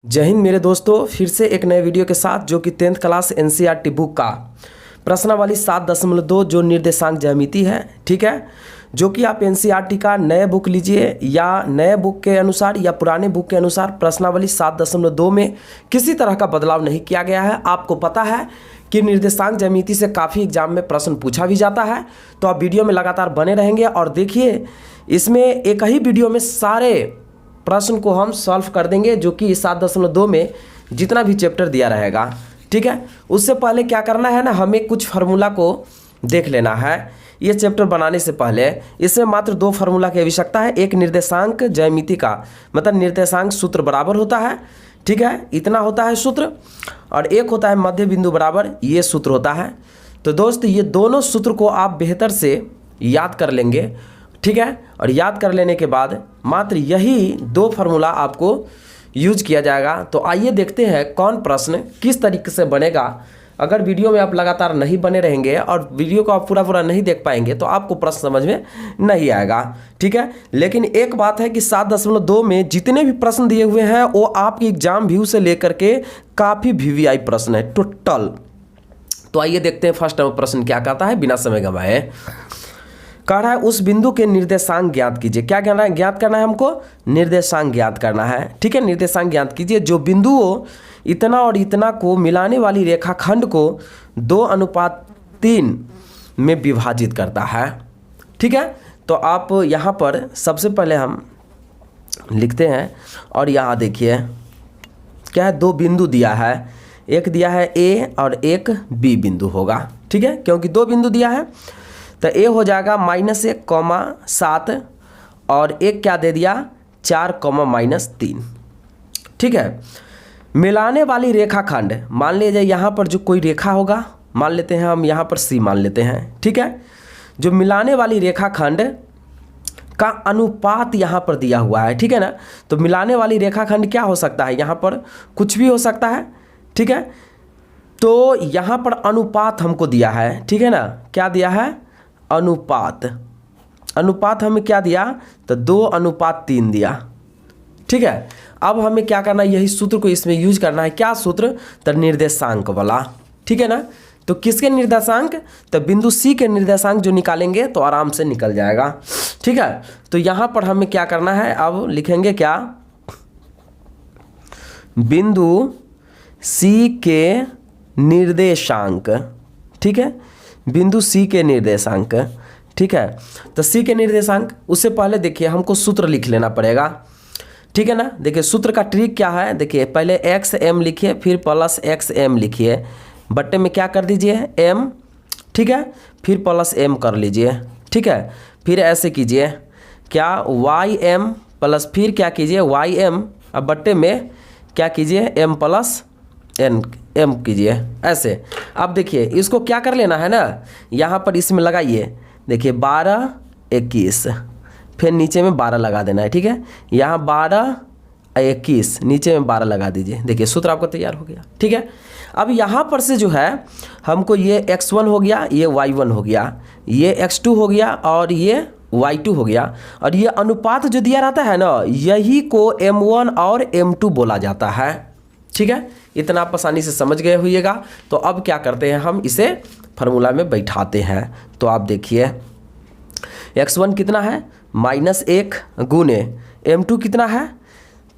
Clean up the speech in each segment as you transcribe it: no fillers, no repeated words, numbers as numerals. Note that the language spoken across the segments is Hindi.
जय हिंद मेरे दोस्तों, फिर से एक नए वीडियो के साथ जो कि 10th क्लास एनसीईआरटी बुक का प्रश्नावली 7.2 जो निर्देशांक ज्यामिति है, ठीक है, जो कि आप एनसीईआरटी का नए बुक लीजिए या नए बुक के अनुसार या पुराने बुक के अनुसार प्रश्नावली 7.2 में किसी तरह का बदलाव नहीं किया गया है। आपको पता है कि निर्देशांक ज्यामिति से काफ़ी एग्जाम में प्रश्न पूछा भी जाता है, तो आप वीडियो में लगातार बने रहेंगे और देखिए इसमें एक ही वीडियो में सारे प्रश्न को हम सॉल्व कर देंगे, जो कि 7.2 में जितना भी चैप्टर दिया रहेगा, ठीक है। उससे पहले क्या करना है ना, हमें कुछ फार्मूला को देख लेना है। ये चैप्टर बनाने से पहले इसमें मात्र 2 फार्मूला की आवश्यकता है। एक निर्देशांक ज्यामिति का मतलब निर्देशांक सूत्र बराबर होता है, ठीक है, इतना होता है सूत्र, और एक होता है मध्य बिंदु बराबर, ये सूत्र होता है। तो दोस्त ये दोनों सूत्र को आप बेहतर से याद कर लेंगे, ठीक है, और याद कर लेने के बाद मात्र यही 2 फार्मूला आपको यूज किया जाएगा। तो आइए देखते हैं कौन प्रश्न किस तरीके से बनेगा। अगर वीडियो में आप लगातार नहीं बने रहेंगे और वीडियो को आप पूरा नहीं देख पाएंगे तो आपको प्रश्न समझ में नहीं आएगा, ठीक है। लेकिन एक बात है कि 7.2 में जितने भी प्रश्न दिए हुए हैं वो आपकी एग्जाम व्यू से लेकर के काफ़ी वीवीआई प्रश्न है टोटल। तो आइए देखते हैं फर्स्ट प्रश्न क्या कहता है, बिना समय गंवाए। कह रहा है उस बिंदु के निर्देशांक ज्ञात कीजिए। क्या कहना है, ज्ञात करना है हमको, निर्देशांक ज्ञात करना है, ठीक है। निर्देशांक ज्ञात कीजिए जो बिंदुओं इतना और इतना को मिलाने वाली रेखाखंड को 2:3 में विभाजित करता है, ठीक है। तो आप यहाँ पर सबसे पहले हम लिखते हैं और यहाँ देखिए क्या है, 2 बिंदु दिया है, एक दिया है ए और एक बी बिंदु होगा, ठीक है। क्योंकि 2 बिंदु दिया है तो ए हो जाएगा -1,7 और एक क्या दे दिया 4,-3, ठीक है। मिलाने वाली रेखाखंड, मान लीजिए यहाँ पर जो कोई रेखा होगा, मान लेते हैं हम यहाँ पर सी मान लेते हैं, ठीक है। जो मिलाने वाली रेखाखंड का अनुपात यहाँ पर दिया हुआ है, ठीक है ना। तो मिलाने वाली रेखाखंड क्या हो सकता है, यहाँ पर कुछ भी हो सकता है, ठीक है। तो यहाँ पर अनुपात हमको दिया है, ठीक है ना। क्या दिया है, अनुपात। अनुपात हमें क्या दिया, तो 2:3 दिया, ठीक है। अब हमें क्या करना है, यही सूत्र को इसमें यूज करना है। क्या सूत्र, तो निर्देशांक वाला, ठीक है ना। तो किसके निर्देशांक, तो बिंदु सी के निर्देशांक जो निकालेंगे तो आराम से निकल जाएगा, ठीक है। तो यहाँ पर हमें क्या करना है, अब लिखेंगे क्या, बिंदु सी के निर्देशांक, ठीक है, बिंदु सी के निर्देशांक, ठीक है। तो सी के निर्देशांक, उससे पहले देखिए हमको सूत्र लिख लेना पड़ेगा, ठीक है ना। देखिए सूत्र का ट्रिक क्या है, देखिए पहले XM लिखिए, फिर +XM लिखिए, बट्टे में क्या कर दीजिए M, ठीक है, फिर +M कर लीजिए, ठीक है। फिर ऐसे कीजिए क्या, YM प्लस फिर क्या कीजिए YM, अब बट्टे में क्या कीजिए M+N कीजिए, ऐसे। अब देखिए इसको क्या कर लेना है ना, यहाँ पर इसमें लगाइए, देखिए 12, 21, फिर नीचे में 12 लगा देना है, ठीक है। यहाँ 12, 21, नीचे में 12 लगा दीजिए, देखिए सूत्र आपका तैयार हो गया, ठीक है। अब यहाँ पर से जो है हमको ये x1 हो गया, ये y1 हो गया, ये x2 हो गया और ये y2 हो गया, और ये अनुपात जो दिया रहता है ना, यही को m1 और m2 बोला जाता है, ठीक है। इतना आप आसानी से समझ गए होइएगा। तो अब क्या करते हैं, हम इसे फार्मूला में बैठाते हैं। तो आप देखिए x1 कितना है, -1 गुने m2 कितना है,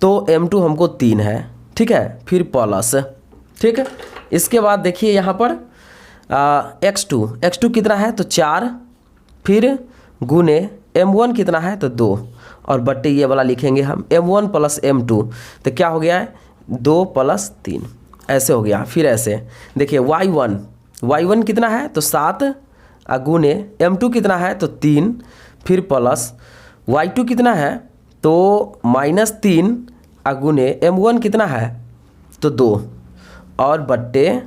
तो m2 हमको 3 है, ठीक है, फिर प्लस, ठीक है। इसके बाद देखिए यहाँ पर x2 कितना है, तो 4, फिर गुने m1 कितना है, तो 2, और बट्टे ये वाला लिखेंगे हम m1 + m2, तो क्या हो गया है 2 + 3, ऐसे हो गया। फिर ऐसे देखिए y1 कितना है, तो 7 गुने m2 कितना है, तो 3, फिर प्लस y2 कितना है, तो -3 गुने m1 कितना है, तो 2, और बट्टे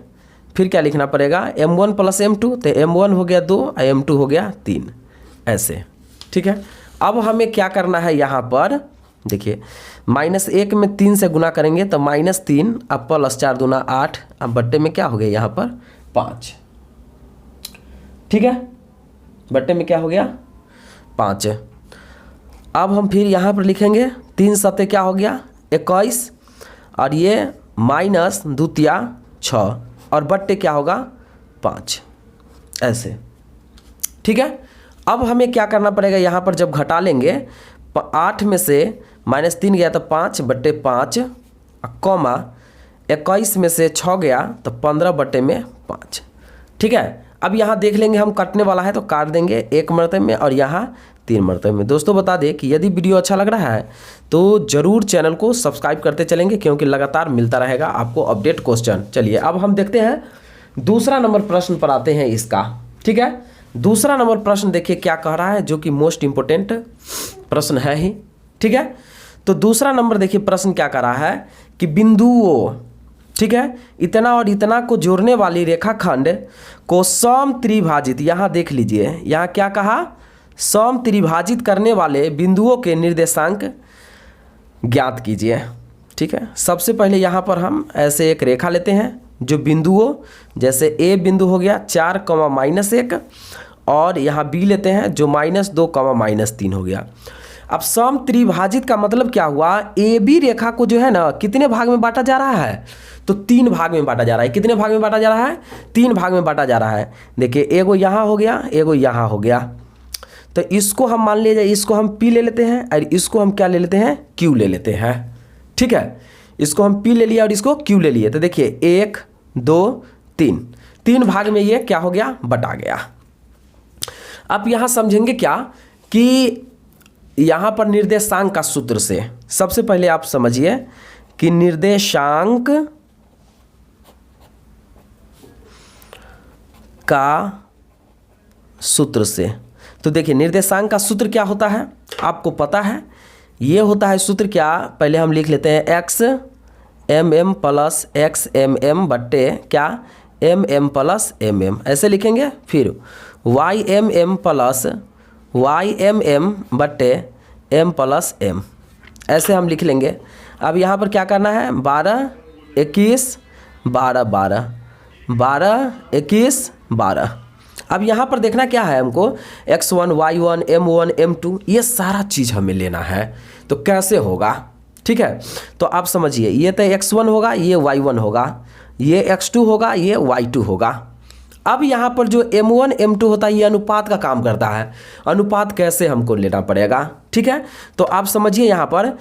फिर क्या लिखना पड़ेगा m1 + m2, तो m1 हो गया 2 और m2 हो गया 3, ऐसे, ठीक है। अब हमें क्या करना है, यहाँ पर देखिए -1 में 3 से गुना करेंगे तो -3, अब +4 दूना 8, अब बट्टे में क्या हो गया यहाँ पर 5, ठीक है, बट्टे में क्या हो गया 5। अब हम फिर यहाँ पर लिखेंगे 3 सत्ते क्या हो गया 21, और ये माइनस द्वितीया 6 और बट्टे क्या होगा 5, ऐसे। ठीक है, अब हमें क्या करना पड़ेगा, यहाँ पर जब घटा लेंगे 8 में से -3 गया तो 5 बट्टे 5, कॉमा 21 में से 6 गया तो 15 बट्टे में 5। ठीक है, अब यहाँ देख लेंगे हम कटने वाला है तो काट देंगे 1 मरतबे में और यहाँ 3 मरतबे में। दोस्तों बता दें कि यदि वीडियो अच्छा लग रहा है तो ज़रूर चैनल को सब्सक्राइब करते चलेंगे, क्योंकि लगातार मिलता रहेगा आपको अपडेट क्वेश्चन। चलिए अब हम देखते हैं दूसरा नंबर प्रश्न पर आते हैं इसका। ठीक है, दूसरा नंबर प्रश्न देखिए क्या कह रहा है, जो कि मोस्ट इंपोर्टेंट प्रश्न है ही। ठीक है, तो दूसरा नंबर देखिए प्रश्न क्या कह रहा है कि बिंदुओं, ठीक है, इतना और इतना को जोड़ने वाली रेखाखंड को सम त्रिभाजित, यहाँ देख लीजिए यहाँ क्या कहा, सम त्रिभाजित करने वाले बिंदुओं के निर्देशांक ज्ञात कीजिए। ठीक है, सबसे पहले यहाँ पर हम ऐसे एक रेखा लेते हैं जो बिंदुओं, जैसे ए बिंदु हो गया 4, -1 और यहाँ बी लेते हैं जो -2, -3 हो गया। अब सम त्रिभाजित का मतलब क्या हुआ, ए बी रेखा को जो है ना कितने भाग में बांटा जा रहा है, तो 3 भाग में बांटा जा रहा है। कितने भाग में बांटा जा रहा है, 3 भाग में बांटा जा रहा है। देखिए एगो यहाँ हो गया, एगो यहाँ हो गया, तो इसको हम मान लीजिए इसको हम P ले लेते हैं और इसको हम क्या ले लेते हैं, Q ले लेते हैं। ठीक है, इसको हम P ले लिया और इसको Q ले लिए, तो देखिए 1 2 3 भाग में ये क्या हो गया, बटा गया। अब यहाँ समझेंगे क्या कि यहाँ पर निर्देशांक का सूत्र से सबसे पहले आप समझिए कि निर्देशांक का सूत्र से, तो देखिए निर्देशांक का सूत्र क्या होता है आपको पता है, ये होता है सूत्र क्या, पहले हम लिख लेते हैं x mm plus x mm बट्टे क्या mm प्लस mm, ऐसे लिखेंगे। फिर y mm plus y mm बट्टे m प्लस m, ऐसे हम लिख लेंगे। अब यहाँ पर क्या करना है, 12 21 12 12 12 21 12। अब यहाँ पर देखना क्या है हमको, x1 y1 m1 m2 ये सारा चीज़ हमें लेना है, तो कैसे होगा। ठीक है, तो आप समझिए ये तो x1 होगा, ये y1 होगा, ये x2 होगा, ये y2 होगा। अब यहाँ पर जो m1 m2 होता है ये अनुपात का काम करता है, अनुपात कैसे हमको लेना पड़ेगा। ठीक है, तो आप समझिए यहाँ पर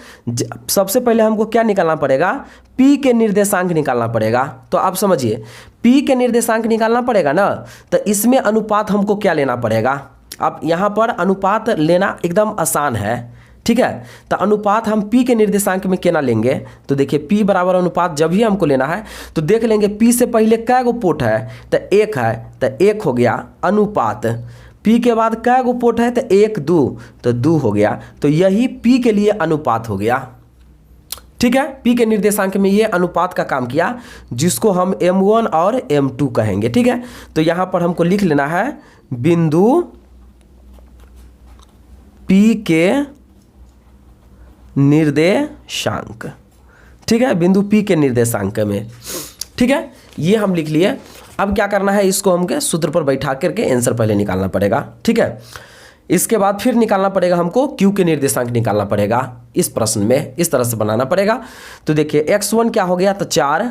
सबसे पहले हमको क्या निकालना पड़ेगा, P के निर्देशांक निकालना पड़ेगा। तो आप समझिए P के निर्देशांक निकालना पड़ेगा ना, तो इसमें अनुपात हमको क्या लेना पड़ेगा। अब यहाँ पर अनुपात लेना एकदम आसान है। ठीक है, तो अनुपात हम P के निर्देशांक में केना लेंगे, तो देखिए P बराबर अनुपात जब भी हमको लेना है तो देख लेंगे P से पहले कै गो पोट है, तो 1 है, तो 1 हो गया अनुपात। P के बाद कै गो पोट है, तो 1 2, तो 2 हो गया, तो यही P के लिए अनुपात हो गया। ठीक है, P के निर्देशांक में ये अनुपात का काम किया, जिसको हम m1 और m2 कहेंगे। ठीक है, तो यहाँ पर हमको लिख लेना है बिंदु P के निर्देशांक। ठीक है, बिंदु P के निर्देशांक में। ठीक है, ये हम लिख लिए। अब क्या करना है, इसको हमके सूत्र पर बैठा करके आंसर पहले निकालना पड़ेगा। ठीक है, इसके बाद फिर निकालना पड़ेगा हमको Q के निर्देशांक निकालना पड़ेगा। इस प्रश्न में इस तरह से बनाना पड़ेगा। तो देखिए x1 क्या हो गया, तो 4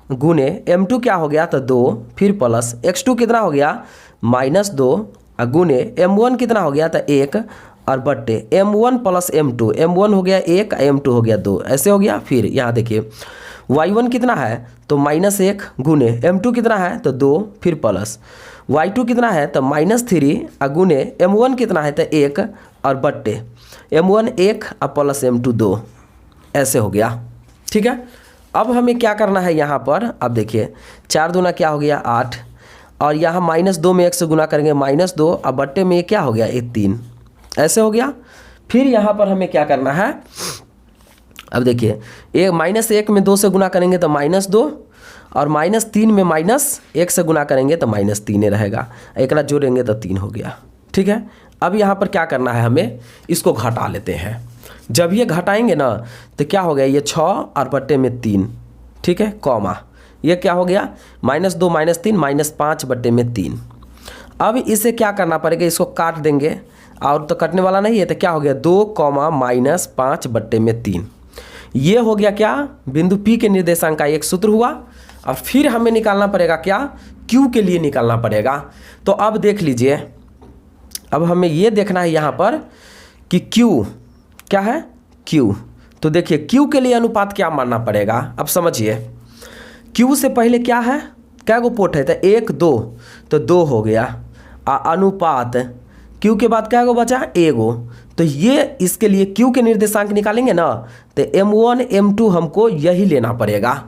गुने m2 क्या हो गया, तो 2, फिर प्लस x2 कितना हो गया -2 गुने m1 कितना हो गया, तो 1 और बट्टे m1 प्लस m2, m1 हो गया 1 m2 हो गया 2, ऐसे हो गया। फिर यहाँ देखिए y1 कितना है, तो -1 गुने m2 कितना है, तो 2, फिर प्लस y2 कितना है, तो -3 गुने m1 कितना है, तो 1 और बट्टे m1 1 और प्लस m2 2, ऐसे हो गया। ठीक है, अब हमें क्या करना है यहाँ पर, अब देखिए 4 दूना क्या हो गया 8, और यहाँ -2 में 1 से गुना करेंगे -2 और बट्टे में क्या हो गया 3, ऐसे हो गया। फिर यहाँ पर हमें क्या करना है, अब देखिए -1 में 2 से गुना करेंगे तो -2 और -3 में -1 से गुना करेंगे तो -3 रहेगा, एक जोड़ेंगे तो 3 हो गया। ठीक है, अब यहाँ पर क्या करना है, हमें इसको घटा लेते हैं। जब ये घटाएंगे ना तो क्या हो गया, ये 6 और बट्टे में 3, ठीक है, कॉमा ये क्या हो गया -2 -3 -5 बट्टे में 3। अब इसे क्या करना पड़ेगा, इसको काट देंगे, और तो कटने वाला नहीं है, तो क्या हो गया 2, -5 बट्टे में 3। ये हो गया क्या, बिंदु P के निर्देशांक का एक सूत्र हुआ। और फिर हमें निकालना पड़ेगा क्या, Q के लिए निकालना पड़ेगा। तो अब देख लीजिए, अब हमें ये देखना है यहाँ पर कि Q क्या है, Q। तो देखिए Q के लिए अनुपात क्या मानना पड़ेगा, अब समझिए। Q से पहले क्या है, क्या गो पोर्ट है, तो 1 2, तो 2 हो गया। अनुपात Q के बाद क्या गो बचा, एगो। तो ये इसके लिए Q के निर्देशांक निकालेंगे ना, तो M1 M2 हमको यही लेना पड़ेगा।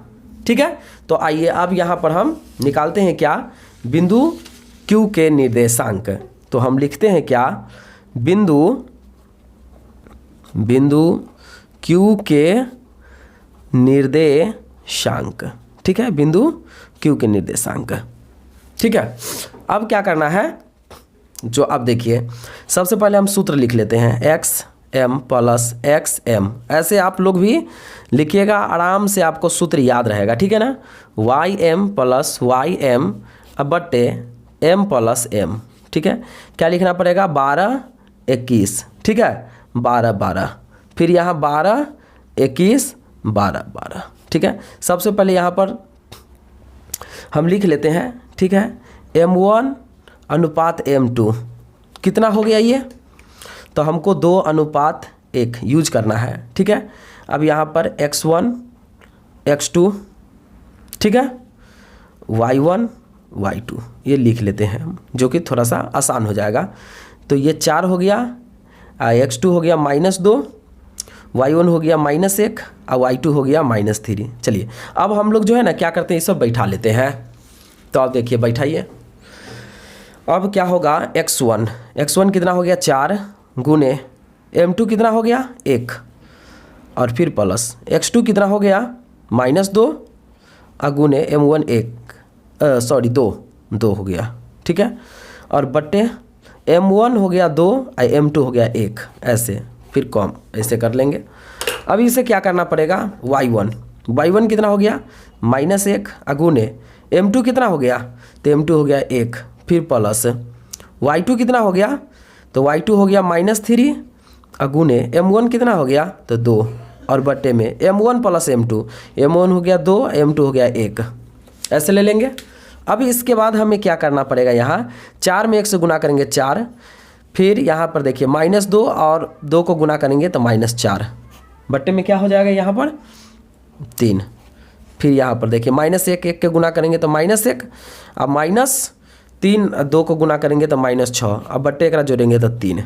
ठीक है, तो आइए अब यहाँ पर हम निकालते हैं क्या, बिंदु Q के निर्देशांक। तो हम लिखते हैं क्या, बिंदु Q के निर्देशांक। ठीक है, बिंदु Q के निर्देशांक। ठीक है, अब क्या करना है, जो अब देखिए सबसे पहले हम सूत्र लिख लेते हैं, XM प्लस XM। ऐसे आप लोग भी लिखिएगा, आराम से आपको सूत्र याद रहेगा। ठीक है ना, YM प्लस YM बट्टे M प्लस M। ठीक है, क्या लिखना पड़ेगा, 12 21। ठीक है, 12 12, फिर यहाँ 12 21 12 12। ठीक है, सबसे पहले यहाँ पर हम लिख लेते हैं। ठीक है, M1 अनुपात M2 कितना हो गया ये, तो हमको 2 अनुपात 1 यूज करना है। ठीक है, अब यहाँ पर X1 X2, ठीक है, Y1 Y2 ये लिख लेते हैं हम, जो कि थोड़ा सा आसान हो जाएगा। तो ये 4 हो गया, X2 हो गया -2, Y1 हो गया -1 और Y2 हो गया -3। चलिए अब हम लोग जो है ना क्या करते हैं, ये सब बैठा लेते हैं। तो आप देखिए बैठाइए, अब क्या होगा, X1 कितना हो गया, 4 गुने M2 कितना हो गया, 1, और फिर प्लस X2 कितना हो गया, -2 और गुने M1 2 हो गया। ठीक है, और बट्टे M1 हो गया 2 और M2 हो गया 1, ऐसे फिर कम ऐसे कर लेंगे। अब इसे क्या करना पड़ेगा, Y1 कितना हो गया, -1 और गुने M2 कितना हो गया, तो M2 हो गया 1, फिर प्लस Y2 कितना हो गया, तो Y2 हो गया -3 और गुने M1 कितना हो गया, तो 2, और बट्टे में M1 प्लस M1 हो गया 2, M2 हो गया 1, ऐसे ले लेंगे। अब इसके बाद हमें क्या करना पड़ेगा, यहाँ 4 में 1 से गुना करेंगे 4, फिर यहाँ पर देखिए -2 और 2 को गुना करेंगे तो -4, बट्टे में क्या हो जाएगा यहाँ पर 3, फिर यहाँ पर देखिए -1 1 के गुना करेंगे तो -1, अब -3 2 को गुना करेंगे तो -6, अब बट्टे एक जोड़ेंगे तो 3,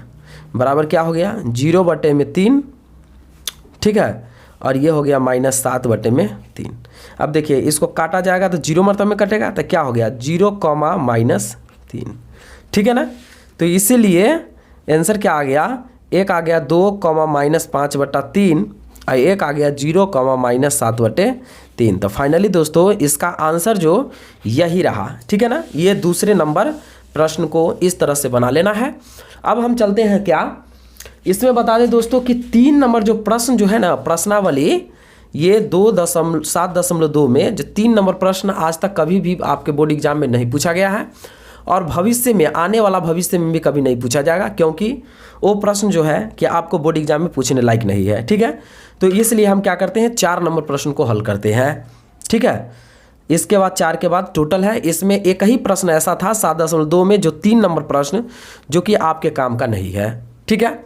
बराबर क्या हो गया 0/3। ठीक है, और ये हो गया -7/3। अब देखिए इसको काटा जाएगा तो 0 मतलब में कटेगा, तो क्या हो गया 0, -3। ठीक है ना, तो इसीलिए आंसर क्या आ गया, एक आ गया 2, -5/3 और एक आ गया 0, -7/3। तो फाइनली दोस्तों इसका आंसर जो यही रहा। ठीक है ना, ये दूसरे नंबर प्रश्न को इस तरह से बना लेना है। अब हम चलते हैं क्या, इसमें बता दें दोस्तों कि 3 नंबर जो प्रश्न जो है ना, प्रश्नावली, ये 7.2 में जो 3 नंबर प्रश्न आज तक कभी भी आपके बोर्ड एग्जाम में नहीं पूछा गया है, और भविष्य में, आने वाला भविष्य में भी कभी नहीं पूछा जाएगा, क्योंकि वो प्रश्न जो है कि आपको बोर्ड एग्जाम में पूछने लायक नहीं है। ठीक है, तो इसलिए हम क्या करते हैं, 4 नंबर प्रश्न को हल करते हैं। ठीक है, इसके बाद 4 के बाद टोटल है, इसमें एक ही प्रश्न ऐसा था 7.2 में जो 3 नंबर प्रश्न जो कि आपके काम का नहीं है। ठीक है,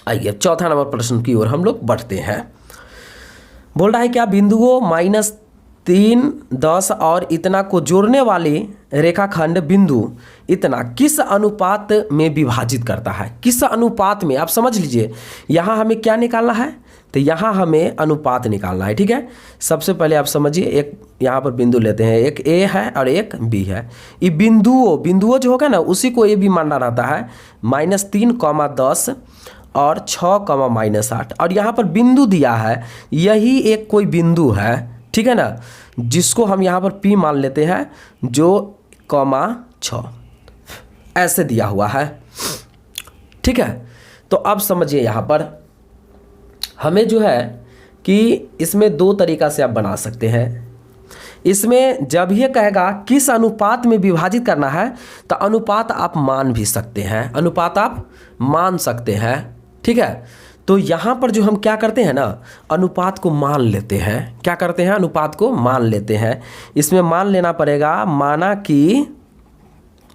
आइए चौथा नंबर प्रश्न की ओर हम लोग बढ़ते हैं। बोल रहा है क्या, बिंदुओं -3 10 और इतना को जोड़ने वाली रेखाखंड बिंदु इतना किस अनुपात में विभाजित करता है, किस अनुपात में, आप समझ लीजिए यहाँ हमें क्या निकालना है, तो यहाँ हमें अनुपात निकालना है। ठीक है, सबसे पहले आप समझिए, एक यहाँ पर बिंदु लेते हैं, एक ए है और एक बी है। ये बिंदुओं जो होगा ना उसी को ए बी मानना रहता है, -3, 10 और 6, -8, और यहाँ पर बिंदु दिया है, यही एक कोई बिंदु है। ठीक है ना, जिसको हम यहाँ पर P मान लेते हैं, जो 6 ऐसे दिया हुआ है। ठीक है, तो अब समझिए यहाँ पर हमें जो है कि इसमें 2 तरीक़ा से आप बना सकते हैं। इसमें जब ये कहेगा किस अनुपात में विभाजित करना है, तो अनुपात आप मान भी सकते हैं, अनुपात आप मान सकते हैं। ठीक है, तो यहाँ पर जो हम क्या करते हैं ना, अनुपात को मान लेते हैं। क्या करते हैं? अनुपात को मान लेते हैं। इसमें मान लेना पड़ेगा,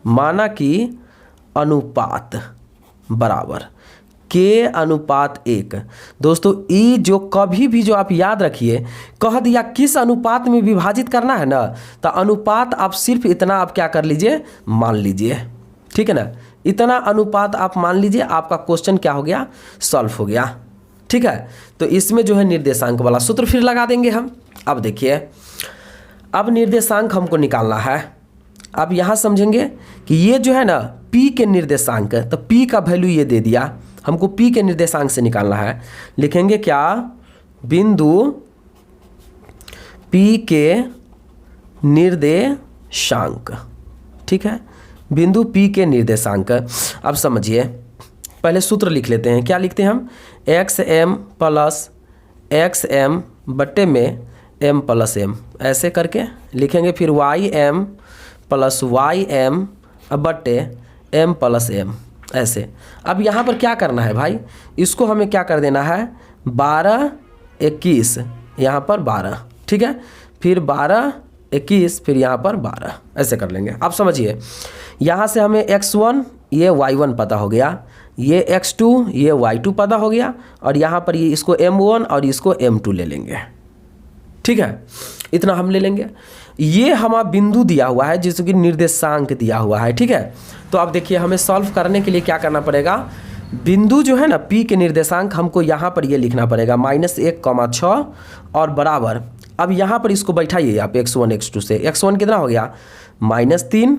माना कि अनुपात बराबर के अनुपात 1। दोस्तों ई जो कभी भी जो आप याद रखिए, कह दिया किस अनुपात में विभाजित करना है ना, तो अनुपात आप सिर्फ इतना आप क्या कर लीजिए, मान लीजिए। ठीक है ना, इतना अनुपात आप मान लीजिए, आपका क्वेश्चन क्या हो गया, सॉल्व हो गया। ठीक है, तो इसमें जो है निर्देशांक वाला सूत्र फिर लगा देंगे हम। अब देखिए, अब निर्देशांक हमको निकालना है। अब यहाँ समझेंगे कि ये जो है ना p के निर्देशांक, तो p का वैल्यू ये दे दिया हमको, p के निर्देशांक से निकालना है। लिखेंगे क्या, बिंदु p के निर्देशांक। ठीक है, बिंदु p के निर्देशांक। अब समझिए, पहले सूत्र लिख लेते हैं। क्या लिखते हैं हम, xm प्लस xm बट्टे में m प्लस m, ऐसे करके लिखेंगे। फिर ym प्लस ym बट्टे m प्लस m, ऐसे। अब यहाँ पर क्या करना है भाई, इसको हमें क्या कर देना है, 12 21, यहाँ पर 12। ठीक है, फिर 12 21, फिर यहाँ पर 12, ऐसे कर लेंगे। अब समझिए, यहाँ से हमें x1 ये y1 पता हो गया, ये x2 ये y2 पता हो गया, और यहाँ पर ये इसको m1 और इसको m2 ले लेंगे। ठीक है, इतना हम ले लेंगे। ये हमारा बिंदु दिया हुआ है जिसकी निर्देशांक दिया हुआ है। ठीक है, तो अब देखिए, हमें सॉल्व करने के लिए क्या करना पड़ेगा, बिंदु जो है ना p के निर्देशांक हमको यहाँ पर ये लिखना पड़ेगा -1,6 और बराबर। अब यहाँ पर इसको बैठाइए आप x1 x2 से। x1 कितना हो गया, -3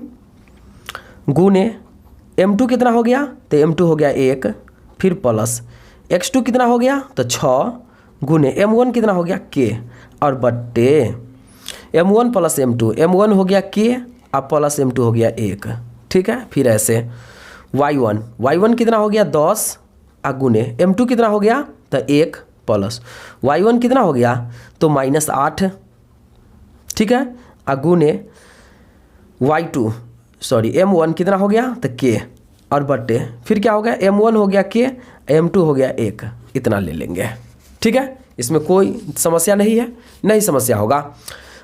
गुने m2 कितना हो गया, तो m2 हो गया 1, फिर प्लस x2 कितना हो गया, तो 6 गुने m1 कितना हो गया k, और बट्टे m1 प्लस m2, m1 हो गया k और प्लस m2 हो गया 1। ठीक है, फिर ऐसे y1 कितना हो गया 10 और गुने m2 कितना हो गया, तो 1 प्लस y1 कितना हो गया, तो -8। ठीक है, और गुने m1 कितना हो गया, तो k, और बट्टे फिर क्या हो गया, m1 हो गया k, m2 हो गया 1, इतना ले लेंगे। ठीक है, इसमें कोई समस्या नहीं है, नहीं समस्या होगा।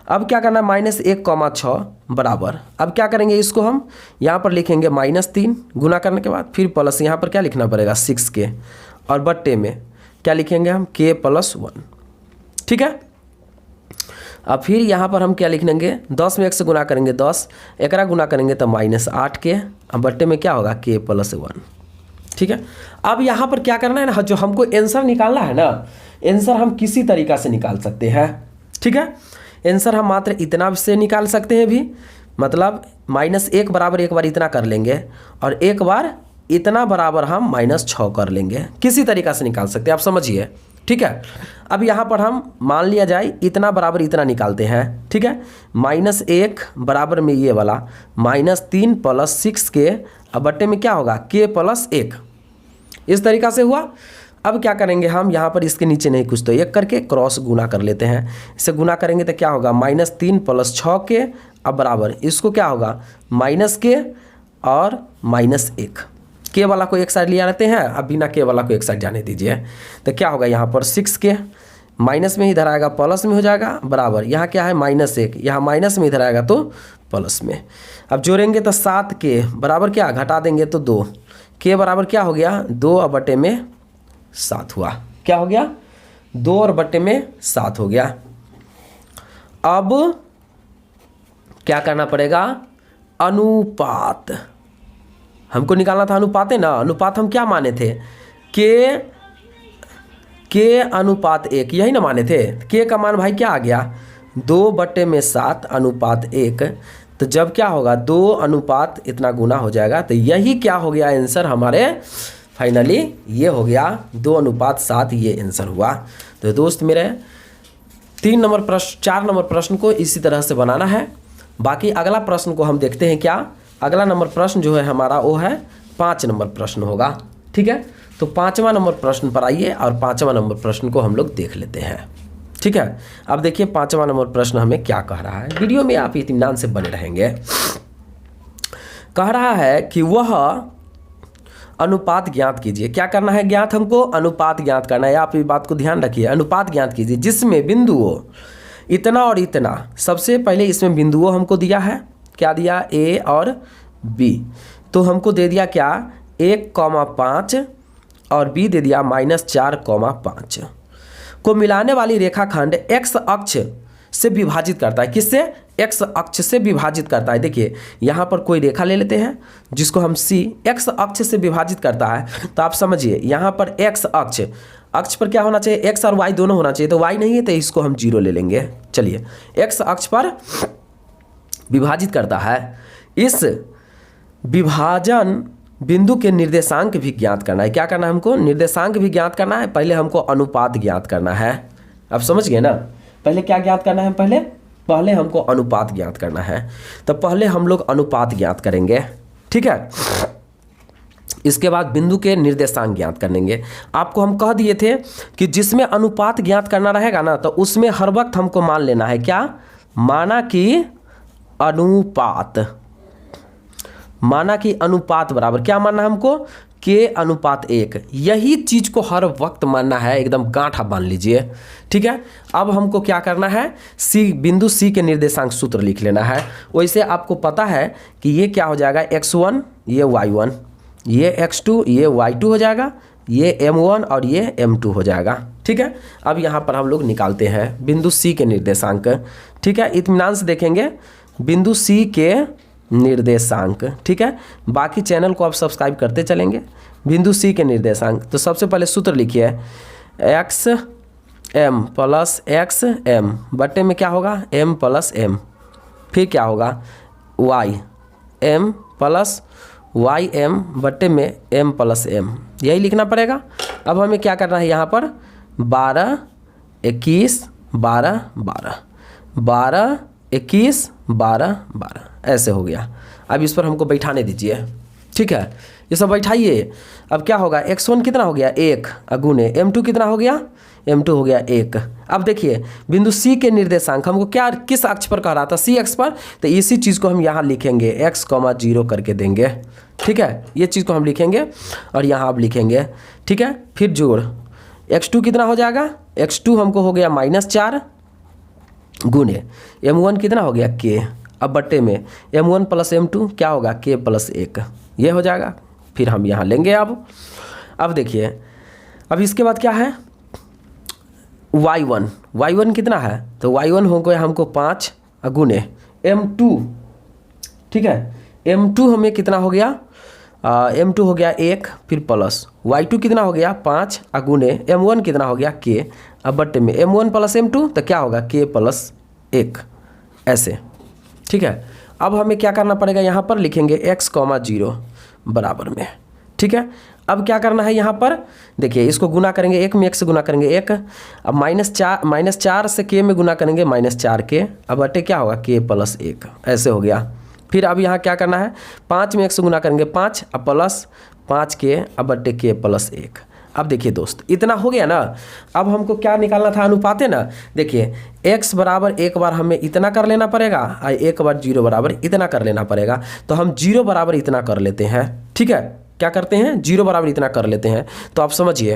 अब क्या करना है, -1,6 बराबर। अब क्या करेंगे, इसको हम यहाँ पर लिखेंगे -3 गुना करने के बाद, फिर प्लस यहाँ पर क्या लिखना पड़ेगा 6k, और बट्टे में क्या लिखेंगे हम k + 1। ठीक है, अब फिर यहाँ पर हम क्या लिख लेंगे, 10 में 1 से गुना करेंगे 10, एकरा गुना करेंगे तो -8k, अब बट्टे में क्या होगा k + 1। ठीक है, अब यहाँ पर क्या करना है ना, जो हमको आंसर निकालना है ना, आंसर हम किसी तरीक़ा से निकाल सकते हैं। ठीक है, आंसर हम मात्र इतना से निकाल सकते हैं भी, मतलब -1 बराबर एक बार इतना कर लेंगे, और एक बार इतना बराबर हम -6 कर लेंगे, किसी तरीक़ा से निकाल सकते हैं, आप समझिए। ठीक है, अब यहाँ पर हम मान लिया जाए इतना बराबर इतना निकालते हैं। ठीक है, -1 बराबर में ये वाला -3 + 6k, अब बट्टे में क्या होगा k + 1, इस तरीक़ा से हुआ। अब क्या करेंगे हम, यहाँ पर इसके नीचे नहीं कुछ तो एक करके क्रॉस गुना कर लेते हैं। इसे गुना करेंगे तो क्या होगा, -3 + 6k, अब बराबर इसको क्या होगा -k और -1, k वाला को एक साइड ले आते हैं, अब बिना k वाला को एक साइड जाने दीजिए। तो क्या होगा, यहाँ पर 6k माइनस में ही इधर आएगा प्लस में हो जाएगा, बराबर यहाँ क्या है -1, यहाँ माइनस में इधर आएगा तो प्लस में। अब जोड़ेंगे तो 7k बराबर क्या, घटा देंगे तो 2, k बराबर क्या हो गया 2 और बटे में 7 हुआ। क्या हो गया 2 और बटे में 7 हो गया। अब क्या करना पड़ेगा, अनुपात हमको निकालना था। अनुपात है ना, अनुपात हम क्या माने थे, के अनुपात 1, यही ना माने थे। के का मान भाई क्या आ गया 2/7 अनुपात 1, तो जब क्या होगा 2 अनुपात इतना गुना हो जाएगा, तो यही क्या हो गया आंसर हमारे फाइनली ये हो गया 2:7 ये आंसर हुआ। तो दोस्त मेरे 3 नंबर प्रश्न 4 नंबर प्रश्न को इसी तरह से बनाना है। बाकी अगला प्रश्न को हम देखते हैं। क्या अगला नंबर प्रश्न जो है हमारा वो है 5 नंबर प्रश्न होगा। ठीक है, तो 5वां नंबर प्रश्न पर आइए और 5वां नंबर प्रश्न को हम लोग देख लेते हैं। ठीक है, अब देखिए 5वां नंबर प्रश्न हमें क्या कह रहा है, वीडियो में आप इत्मीनान से बने रहेंगे। कह रहा है कि वह अनुपात ज्ञात कीजिए। क्या करना है ज्ञात, हमको अनुपात ज्ञात करना है। आप इस बात को ध्यान रखिए, अनुपात ज्ञात कीजिए जिसमें बिंदुओं इतना और इतना, सबसे पहले इसमें बिंदुओं हमको दिया है, क्या दिया, ए और बी, तो हमको दे दिया क्या 1,5 और बी दे दिया -4,5 को मिलाने वाली रेखाखंड x अक्ष से विभाजित करता है। किससे, x अक्ष से विभाजित करता है। देखिए यहाँ पर कोई रेखा ले लेते हैं जिसको हम c x अक्ष से विभाजित करता है, तो आप समझिए यहाँ पर x अक्ष पर क्या होना चाहिए, x और y दोनों होना चाहिए, तो y नहीं है तो इसको हम 0 ले लेंगे। चलिए x अक्ष पर विभाजित करता है, इस विभाजन बिंदु के निर्देशांक भी ज्ञात करना है। क्या करना है हमको, निर्देशांक भी ज्ञात करना है, पहले हमको अनुपात ज्ञात करना है। अब समझ गए ना, पहले क्या ज्ञात करना है, पहले हमको अनुपात ज्ञात करना है। तो पहले हम लोग अनुपात ज्ञात करेंगे, ठीक है, इसके बाद बिंदु के निर्देशांक ज्ञात करेंगे। आपको हम कह दिए थे कि जिसमें अनुपात ज्ञात करना रहेगा ना, तो उसमें हर वक्त हमको मान लेना है क्या, माना कि अनुपात बराबर क्या मानना है हमको, के अनुपात 1। यही चीज़ को हर वक्त मानना है, एकदम गांठ मान लीजिए, ठीक है। अब हमको क्या करना है, बिंदु सी के निर्देशांक सूत्र लिख लेना है। वैसे आपको पता है कि ये क्या हो जाएगा, x1 ये y1, ये x2 ये y2 हो जाएगा, ये m1 और ये m2 हो जाएगा, ठीक है। अब यहाँ पर हम लोग निकालते हैं बिंदु सी के निर्देशांक, ठीक है। इत्मीनान से देखेंगे बिंदु सी के निर्देशांक, ठीक है। बाकी चैनल को आप सब्सक्राइब करते चलेंगे। बिंदु सी के निर्देशांक, तो सबसे पहले सूत्र लिखिए, x m plus x m बटे में क्या होगा, एम प्लस एम, फिर क्या होगा, y m plus y m बटे में एम प्लस एम, यही लिखना पड़ेगा। अब हमें क्या करना है, यहाँ पर 12 21 12 12 12 21 12 12 ऐसे हो गया। अब इस पर हमको बैठाने दीजिए, ठीक है, ये सब बैठाइए। अब क्या होगा, x1 कितना हो गया 1 गुने m2 कितना हो गया, m2 हो गया 1। अब देखिए बिंदु C के निर्देशांक हमको क्या किस अक्ष पर कह रहा था, C अक्ष पर, तो इसी चीज़ को हम यहाँ लिखेंगे x, 0 करके देंगे, ठीक है। ये चीज़ को हम लिखेंगे और यहाँ अब लिखेंगे, ठीक है। फिर जोड़ x2 कितना हो जाएगा, x2 हमको हो गया -4 गुने m1 कितना हो गया k, अब बट्टे में m1 प्लस m2 क्या होगा, k प्लस 1, ये हो जाएगा। फिर हम यहाँ लेंगे। अब देखिए, अब इसके बाद क्या है, y1 कितना है, तो y1 हो गया हमको 5 गुने m2, ठीक है। m2 हमें कितना हो गया, m2 हो गया 1, फिर प्लस y2 कितना हो गया 5 गुने m1 कितना हो गया k, अब बट्टे में m1 प्लस m2 तो क्या होगा, k प्लस 1, ऐसे, ठीक है। अब हमें क्या करना पड़ेगा, यहाँ पर लिखेंगे x, 0 बराबर में, ठीक है। अब क्या करना है, यहाँ पर देखिए इसको गुना करेंगे, 1 में 1 से गुना करेंगे 1, अब -4 से k में गुना करेंगे -4k, अब बटे क्या होगा, k प्लस 1, ऐसे हो गया। फिर अब यहाँ क्या करना है, 5 में 1 से गुना करेंगे 5, अब प्लस 5k, अब बटे k प्लस 1। अब देखिए दोस्त, इतना हो गया ना। अब हमको क्या निकालना था, अनुपात है ना। देखिए x बराबर एक बार हमें इतना कर लेना पड़ेगा और एक बार 0 बराबर इतना कर लेना पड़ेगा। तो हम 0 बराबर इतना कर लेते हैं, ठीक है। क्या करते हैं, 0 बराबर इतना कर लेते हैं। तो आप समझिए,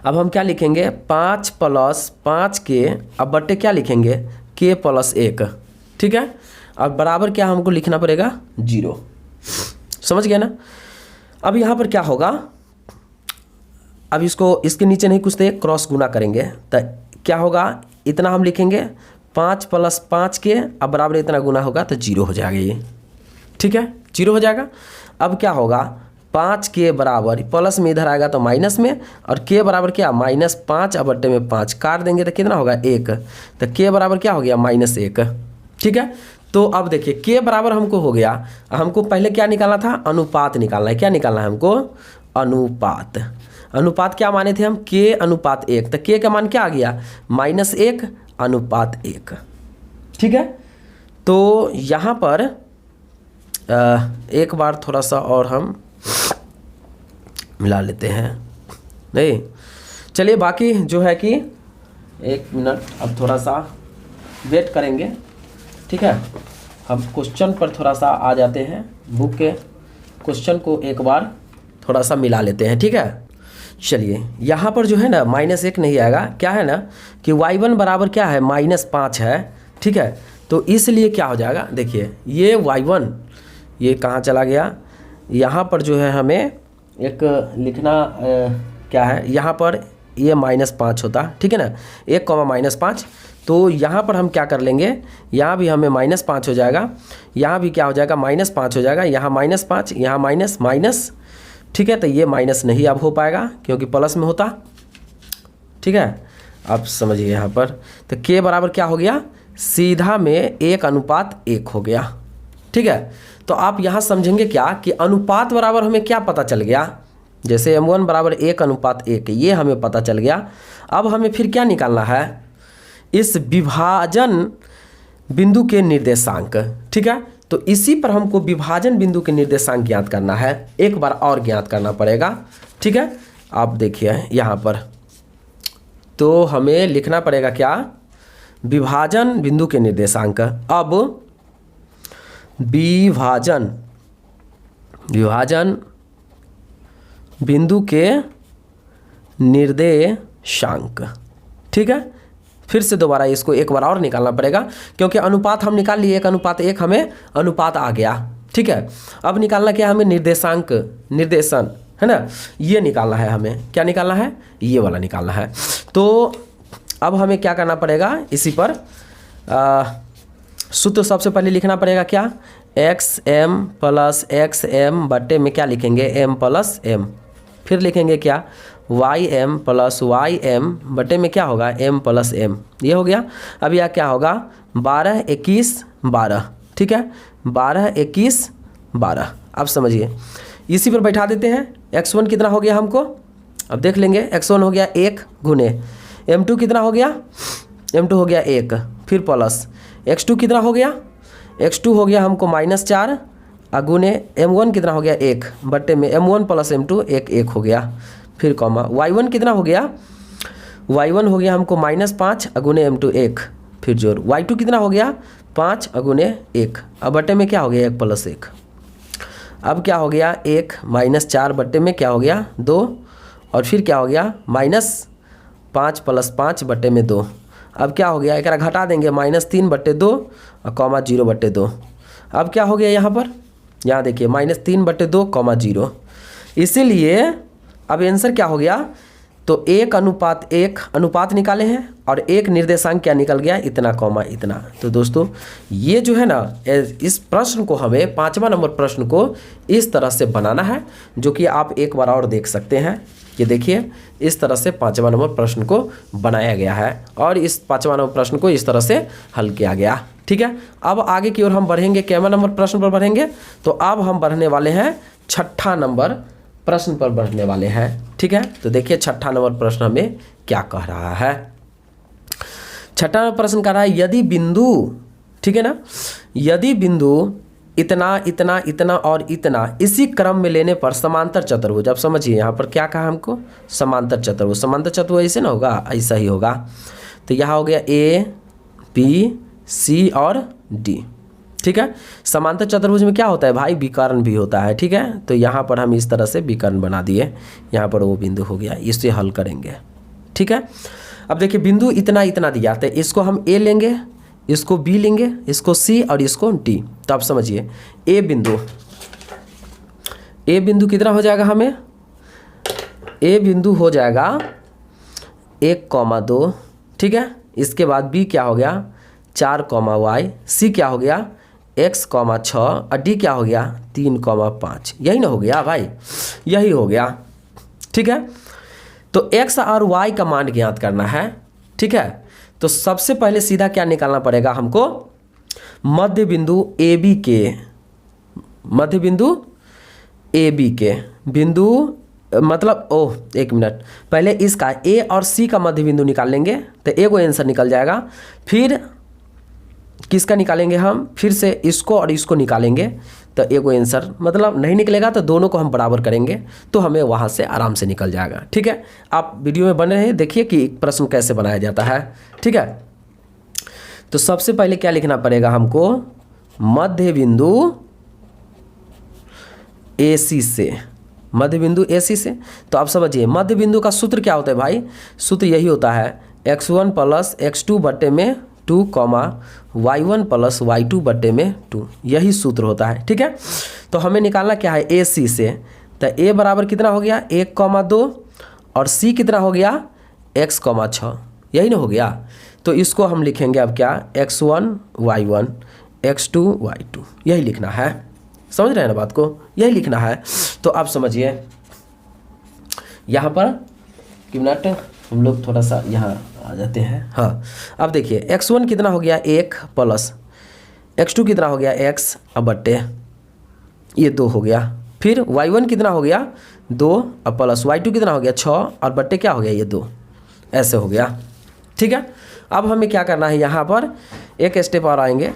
अब हम क्या लिखेंगे, 5 प्लस 5k, अब बटे क्या लिखेंगे, k प्लस 1, ठीक है। अब बराबर क्या हमको लिखना पड़ेगा, 0, समझ गया ना। अब यहाँ पर क्या होगा, अब इसको इसके नीचे नहीं कुछ थे, क्रॉस गुना करेंगे तो क्या होगा, इतना हम लिखेंगे 5 प्लस 5k, अब बराबर इतना गुना होगा तो 0 हो जाएगा ये, ठीक है, 0 हो जाएगा। अब क्या होगा, 5k बराबर प्लस में इधर आएगा तो माइनस में, और k बराबर क्या, -5, अब बट्टे में 5 काट देंगे तो कितना होगा 1, तो k बराबर क्या हो गया, -1, ठीक है। तो अब देखिए k बराबर हमको हो गया। हमको पहले क्या निकालना था, अनुपात निकालना है। क्या निकालना है हमको, अनुपात। अनुपात क्या माने थे हम, k अनुपात 1, तो k का मान क्या आ गया, -1 अनुपात 1, ठीक है। तो यहाँ पर एक बार थोड़ा सा और हम मिला लेते हैं, नहीं चलिए, बाकी जो है कि 1 मिनट अब थोड़ा सा वेट करेंगे, ठीक है। हम क्वेश्चन पर थोड़ा सा आ जाते हैं, बुक के क्वेश्चन को एक बार थोड़ा सा मिला लेते हैं, ठीक है। चलिए यहाँ पर जो है ना -1 नहीं आएगा, क्या है ना कि y1 बराबर क्या है -5 है, ठीक है। तो इसलिए क्या हो जाएगा, देखिए ये y1 ये कहाँ चला गया, यहाँ पर जो है हमें एक लिखना क्या है, यहाँ पर ये -5 होता, ठीक है ना, 1 -5। तो यहाँ पर हम क्या कर लेंगे, यहाँ भी हमें -5 हो जाएगा, यहाँ भी क्या हो जाएगा -5 हो जाएगा, यहाँ -5, यहाँ माइनस माइनस, ठीक है। तो ये माइनस नहीं अब हो पाएगा क्योंकि प्लस में होता, ठीक है। आप समझिए यहाँ पर तो k बराबर क्या हो गया, सीधा में 1:1 हो गया, ठीक है। तो आप यहाँ समझेंगे क्या कि अनुपात बराबर हमें क्या पता चल गया, जैसे m1 बराबर 1:1 ये हमें पता चल गया। अब हमें फिर क्या निकालना है, इस विभाजन बिंदु के निर्देशांक, ठीक है। तो इसी पर हमको विभाजन बिंदु के निर्देशांक ज्ञात करना है, एक बार और ज्ञात करना पड़ेगा, ठीक है। आप देखिए यहाँ पर तो हमें लिखना पड़ेगा क्या, विभाजन बिंदु के निर्देशांक। अब विभाजन बिंदु के निर्देशांक, ठीक है। फिर से दोबारा इसको एक बार और निकालना पड़ेगा क्योंकि अनुपात हम निकाल लिए 1:1 हमें अनुपात आ गया, ठीक है। अब निकालना क्या है हमें, निर्देशांक, निर्देशन है ना, ये निकालना है हमें, क्या निकालना है, ये वाला निकालना है। तो अब हमें क्या करना पड़ेगा, इसी पर सूत्र सबसे पहले लिखना पड़ेगा क्या, xm + xm बट्टे में क्या लिखेंगे, m + m, फिर लिखेंगे क्या, ym + ym बटे में क्या होगा, m + m, ये हो गया। अब यह क्या होगा, 12 21 12, ठीक है, 12 21 12। अब समझिए इसी पर बैठा देते हैं, x1 कितना हो गया हमको, अब देख लेंगे, x1 हो गया 1 गुने, m2 कितना हो गया, m2 हो गया 1, फिर प्लस x2 कितना हो गया, x2 हो गया हमको -4 गुने m1 कितना हो गया 1 बट्टे में m1 + m2 1 हो गया, फिर कॉमा y1 कितना हो गया, y1 हो गया हमको -5 गुने m2 1, फिर जोड़ y2 कितना हो गया 5 गुने 1, अब बट्टे में क्या हो गया 1 + 1, अब क्या हो गया 1 -4 बट्टे में क्या हो गया 2, और फिर क्या हो गया -5 + 5 बट्टे में 2, अब क्या हो गया एक घटा देंगे -3 बट्टे 2 और कॉमा 0 बट्टे 2, अब क्या हो गया यहाँ पर, यहाँ देखिए -3 बट्टे 2 कॉमा 0, इसीलिए अब आंसर क्या हो गया, तो 1:1 अनुपात निकाले हैं और एक निर्देशांक क्या निकल गया, इतना कॉमा इतना। तो दोस्तों ये जो है ना, इस प्रश्न को हमें 5वां नंबर प्रश्न को इस तरह से बनाना है, जो कि आप एक बार और देख सकते हैं। ये देखिए इस तरह से 5वां नंबर प्रश्न को बनाया गया है और इस 5वां नंबर प्रश्न को इस तरह से हल किया गया, ठीक है। अब आगे की ओर हम बढ़ेंगे, कैवा नंबर प्रश्न पर बढ़ेंगे, तो अब हम बढ़ने वाले हैं 6ठा नंबर प्रश्न पर बढ़ने वाले हैं, ठीक है। तो देखिए 6ठा नंबर प्रश्न हमें क्या कह रहा है। 6ठा नंबर प्रश्न कह रहा है, यदि बिंदु, ठीक है ना, यदि बिंदु इतना इतना इतना और इतना इसी क्रम में लेने पर समांतर चतुर्भुज, अब समझिए यहाँ पर क्या कहा हमको, समांतर चतुर्भुज, समांतर चतुर्भुज ऐसे ना होगा, ऐसा ही होगा। तो यहाँ हो गया A B C और D, ठीक है। समांतर चतुर्भुज में क्या होता है भाई, विकर्ण भी होता है, ठीक है। तो यहाँ पर हम इस तरह से विकर्ण बना दिए, यहाँ पर वो बिंदु हो गया, इससे हल करेंगे, ठीक है। अब देखिए बिंदु इतना इतना दिया, तो इसको हम A लेंगे, इसको B लेंगे, इसको C और इसको D। तो आप समझिए A बिंदु कितना हो जाएगा हमें, A बिंदु हो जाएगा 1,2, ठीक है। इसके बाद B क्या हो गया 4,y, C क्या हो गया x,6 और D क्या हो गया 3,5, यही ना हो गया भाई, यही हो गया, ठीक है। तो x और y का मान ज्ञात करना है, ठीक है। तो सबसे पहले सीधा क्या निकालना पड़ेगा हमको, मध्य बिंदु AB के, मध्य बिंदु AB के बिंदु, मतलब एक मिनट, पहले इसका A और C का मध्य बिंदु निकाल लेंगे तो A को आंसर निकल जाएगा। फिर किसका निकालेंगे हम, फिर से इसको और इसको निकालेंगे तो A को आंसर मतलब नहीं निकलेगा, तो दोनों को हम बराबर करेंगे तो हमें वहाँ से आराम से निकल जाएगा, ठीक है। आप वीडियो में बने रहिए, देखिए कि प्रश्न कैसे बनाया जाता है, ठीक है। तो सबसे पहले क्या लिखना पड़ेगा हमको, मध्य बिंदु AC से, मध्य बिंदु AC से। तो आप समझिए मध्य बिंदु का सूत्र क्या होता है भाई, सूत्र यही होता है x1 प्लस x2 बट्टे में 2 कॉमा y1 प्लस y2 बट्टे में 2, यही सूत्र होता है। ठीक है, तो हमें निकालना क्या है AC से, तो A बराबर कितना हो गया 1,2 और C कितना हो गया x,6, यही ना हो गया। तो इसको हम लिखेंगे अब क्या x1 y1 x2 y2, यही लिखना है। समझ रहे हैं ना बात को, यही लिखना है। तो आप समझिए यहाँ पर कि मिनट हम लोग थोड़ा सा यहाँ आ जाते हैं। हाँ, अब देखिए x1 कितना हो गया 1 प्लस x2 कितना हो गया x अब बट्टे ये 2 हो गया, फिर y1 कितना हो गया 2 और प्लस y2 कितना हो गया 6 और बट्टे क्या हो गया ये 2, ऐसे हो गया। ठीक है, अब हमें क्या करना है यहाँ पर एक स्टेप और आएंगे,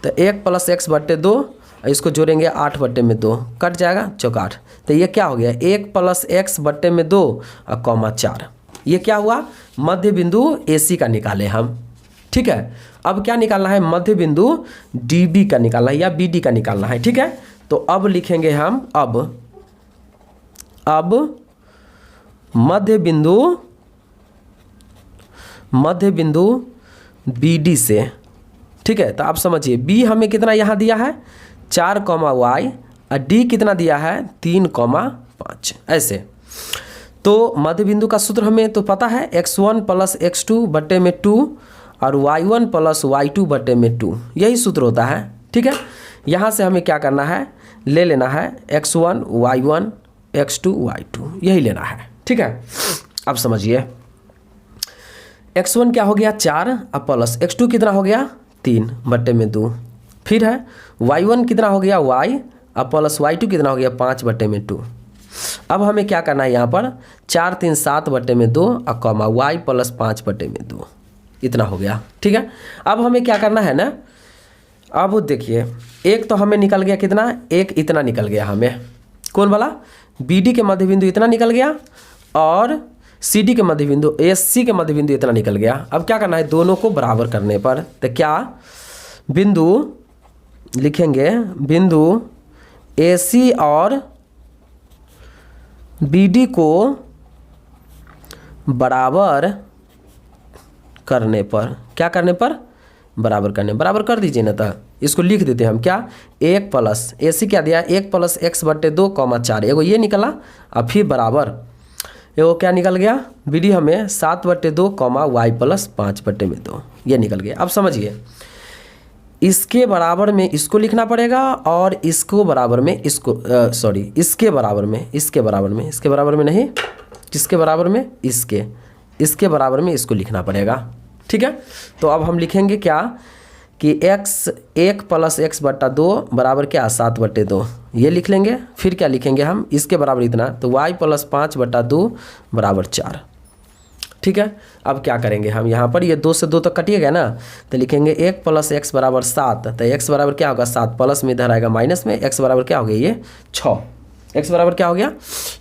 तो 1 प्लस x बट्टे 2, इसको जोड़ेंगे 8 बट्टे में 2, कट जाएगा चौकाठ। तो ये क्या हो गया 1 प्लस x बट्टे में 2 और कॉमा 4, ये क्या हुआ मध्य बिंदु AC का निकाले हम। ठीक है, अब क्या निकालना है मध्य बिंदु DB का निकालना है या BD का निकालना है। ठीक है, तो अब लिखेंगे हम अब मध्य बिंदु BD से। ठीक है, तो आप समझिए B हमें कितना यहाँ दिया है 4, y और D कितना दिया है 3,5, ऐसे। तो मध्य बिंदु का सूत्र हमें तो पता है x1 प्लस x2 बट्टे में 2 और y1 प्लस y2 बट्टे में 2, यही सूत्र होता है। ठीक है, यहाँ से हमें क्या करना है ले लेना है x1 y1 x2 y2, यही लेना है। ठीक है, अब समझिए x1 क्या हो गया 4 और प्लस x2 कितना हो गया 3 बट्टे में 2, फिर है y1 कितना हो गया y और प्लस y2 कितना हो गया 5 बट्टे में 2। अब हमें क्या करना है यहाँ पर 4 3 7 बट्टे में 2 और कॉमा y प्लस 5 बट्टे में 2, इतना हो गया। ठीक है, अब हमें क्या करना है ना, अब देखिए एक तो हमें निकल गया कितना, एक इतना निकल गया हमें, कौन वाला BD के मध्य बिंदु इतना निकल गया और CD के मध्य बिंदु AC के मध्य बिंदु इतना निकल गया। अब क्या करना है दोनों को बराबर करने पर, तो क्या बिंदु लिखेंगे बिंदु AC और BD को बराबर करने पर, क्या करने पर बराबर करने, बराबर कर दीजिए ना। तो इसको लिख देते हैं हम क्या 1 प्लस AC क्या दिया 1 प्लस x बट्टे 2 कॉमा 4, एगो ये निकला और फिर बराबर एगो क्या निकल गया BD हमें 7 बट्टे 2 कॉमा y प्लस 5 बट्टे में 2, ये निकल गया। अब समझिए इसके बराबर में इसको लिखना पड़ेगा और इसको बराबर में इसको इसके बराबर में इसके बराबर में नहीं, किसके बराबर में इसके बराबर में इसको लिखना पड़ेगा। ठीक है, तो अब हम लिखेंगे क्या कि x 1 प्लस x बट्टा 2 बराबर क्या 7 बट्टे 2, ये लिख लेंगे। फिर क्या लिखेंगे हम इसके बराबर इतना, तो y प्लस 5 बट्टा 2 बराबर 4। ठीक है, अब क्या करेंगे हम यहाँ पर ये 2 से 2 तक कटिएगा ना, तो लिखेंगे 1 प्लस x बराबर 7, तो x बराबर क्या होगा 7 प्लस में इधर आएगा माइनस में, x बराबर क्या हो गया ये 6, x बराबर क्या हो गया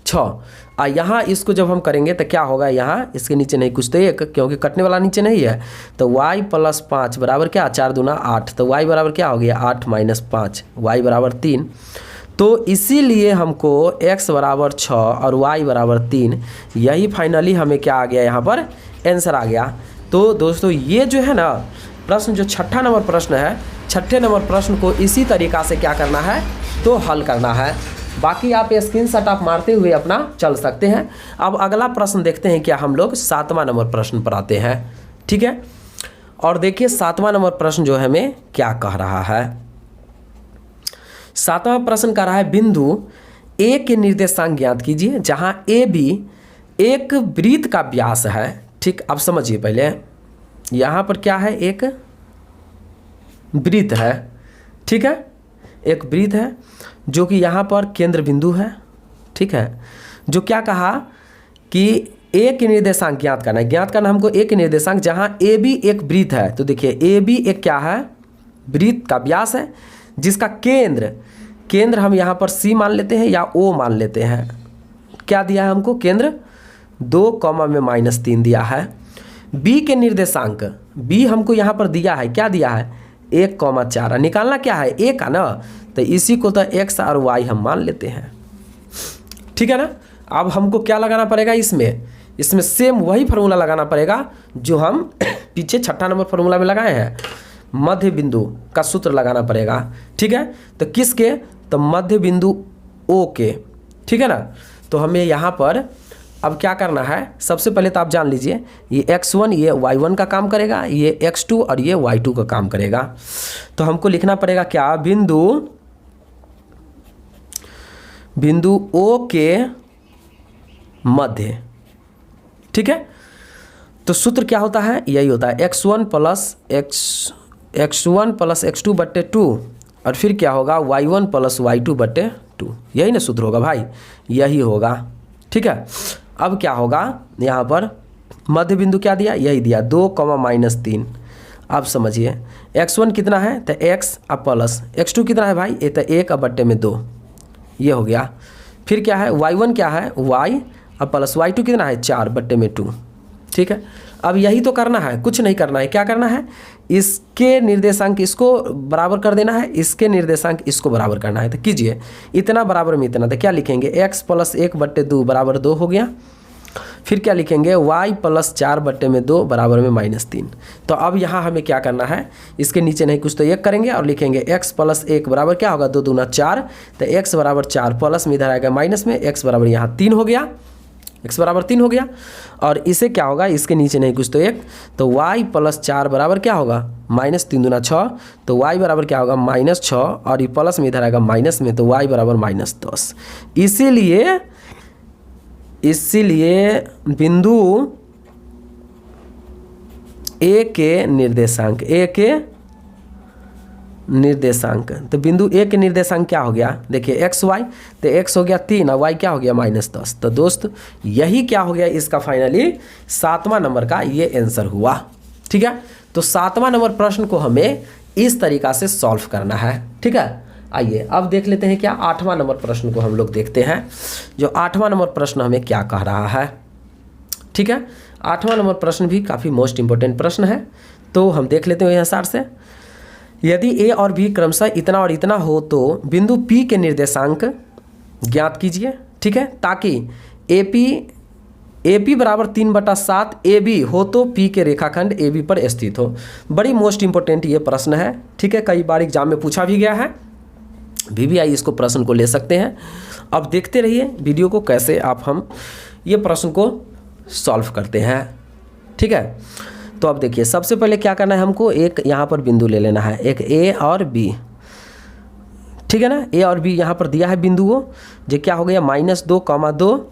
6। यहाँ इसको जब हम करेंगे तो क्या होगा यहाँ इसके नीचे नहीं कुछ तो 1, क्योंकि कटने वाला नीचे नहीं है, तो y प्लस 5 बराबर क्या 4 दूना 8, तो y बराबर क्या हो गया 8 माइनस 5, y बराबर 3। तो इसीलिए हमको x बराबर 6 और y बराबर 3, यही फाइनली हमें क्या आ गया यहाँ पर आंसर आ गया। तो दोस्तों ये जो है ना प्रश्न जो 6ठा नंबर प्रश्न है, 6ठे नंबर प्रश्न को इसी तरीक़ा से क्या करना है तो हल करना है। बाकी आप स्क्रीनशॉट आप मारते हुए अपना चल सकते हैं। अब अगला प्रश्न देखते हैं क्या हम लोग 7वां नंबर प्रश्न पर आते हैं। ठीक है, और देखिए 7वां नंबर प्रश्न जो है हमें क्या कह रहा है। 7वां प्रश्न कह रहा है बिंदु A के निर्देशांक ज्ञात कीजिए जहां AB एक वृत्त का व्यास है। ठीक, अब समझिए पहले यहाँ पर क्या है एक वृत्त है। ठीक है, एक वृत्त है जो कि यहाँ पर केंद्र बिंदु है। ठीक है, जो क्या कहा कि A के निर्देशांक ज्ञात करना है, ज्ञात करना हमको A के निर्देशांक जहाँ AB एक वृत्त है। तो देखिए AB एक क्या है वृत्त का व्यास है जिसका केंद्र हम यहाँ पर C मान लेते हैं या O मान लेते हैं। क्या दिया है हमको केंद्र 2 कॉमा में -3 दिया है। B के निर्देशांक B हमको यहाँ पर दिया है, क्या दिया है 1,4, निकालना क्या है A का ना, तो इसी को तो x और y हम मान लेते हैं। ठीक है ना। अब हमको क्या लगाना पड़ेगा इसमें सेम वही फार्मूला लगाना पड़ेगा जो हम पीछे छठा नंबर फार्मूला में लगाए हैं, मध्य बिंदु का सूत्र लगाना पड़ेगा। ठीक है, तो किसके, तो मध्य बिंदु ओ के। ठीक है ना। तो हमें यहाँ पर अब क्या करना है, सबसे पहले तो आप जान लीजिए ये x1 ये y1 का काम करेगा, ये x2 और ये y2 का काम करेगा। तो हमको लिखना पड़ेगा क्या, बिंदु O के मध्य। ठीक है, तो सूत्र क्या होता है, यही होता है x1 प्लस x2 बट्टे 2 और फिर क्या होगा y1 प्लस y2 बट्टे 2। यही ना सूत्र होगा भाई, यही होगा। ठीक है, अब क्या होगा, यहाँ पर मध्य बिंदु क्या दिया, यही दिया 2, -3। अब समझिए x1 कितना है, तो x अब प्लस x2 कितना है भाई, ये तो 1 अब बट्टे में 2, ये हो गया। फिर क्या है y1 क्या है, y अब प्लस y2 कितना है 4 बट्टे में 2। ठीक है, अब यही तो करना है, कुछ नहीं करना है। क्या करना है, इसके निर्देशांक इसको बराबर कर देना है, इसके निर्देशांक इसको बराबर करना है। तो कीजिए, इतना बराबर में इतना, तो क्या लिखेंगे x प्लस 1 बट्टे 2 बराबर 2 हो गया। फिर क्या लिखेंगे y प्लस 4 बट्टे में 2 बराबर में -3। तो अब यहाँ हमें क्या करना है, इसके नीचे नहीं कुछ तो 1 करेंगे और लिखेंगे x प्लस 1 बराबर क्या होगा 2 दूना 4, तो x बराबर 4 प्लस में इधर आएगा माइनस में, x बराबर यहाँ 3 हो गया, x बराबर 3 हो गया। और इसे क्या होगा, इसके नीचे नहीं कुछ तो 1, तो y प्लस 4 बराबर क्या होगा -3 दूना 6, तो y बराबर क्या होगा -6 और ये प्लस में इधर आएगा माइनस में, तो y बराबर -10। इसीलिए बिंदु A के निर्देशांक, तो बिंदु A के निर्देशांक क्या हो गया, देखिए x y, तो x हो गया 3 और y क्या हो गया -10। तो दोस्त यही क्या हो गया इसका फाइनली 7वां नंबर का ये आंसर हुआ। ठीक है, तो 7वां नंबर प्रश्न को हमें इस तरीक़ा से सॉल्व करना है। ठीक है, आइए अब देख लेते हैं क्या 8वां नंबर प्रश्न को हम लोग देखते हैं, जो 8वां नंबर प्रश्न हमें क्या कह रहा है। ठीक है, 8वां नंबर प्रश्न भी काफ़ी मोस्ट इंपॉर्टेंट प्रश्न है, तो हम देख लेते हैं यहाँ सार से। यदि a और b क्रमशः इतना और इतना हो तो बिंदु P के निर्देशांक ज्ञात कीजिए। ठीक है, ताकि AP बराबर 3/7 AB हो तो P के रेखाखंड AB पर स्थित हो। बड़ी मोस्ट इंपॉर्टेंट ये प्रश्न है। ठीक है, कई बार एग्जाम में पूछा भी गया है, VVI इसको प्रश्न को ले सकते हैं। अब देखते रहिए वीडियो को कैसे हम ये प्रश्न को सॉल्व करते हैं। ठीक है, तो अब देखिए सबसे पहले क्या करना है, हमको एक यहाँ पर बिंदु ले लेना है, एक A और B। ठीक है ना, A और B यहाँ पर दिया है बिंदुओं, जो क्या हो गया -2,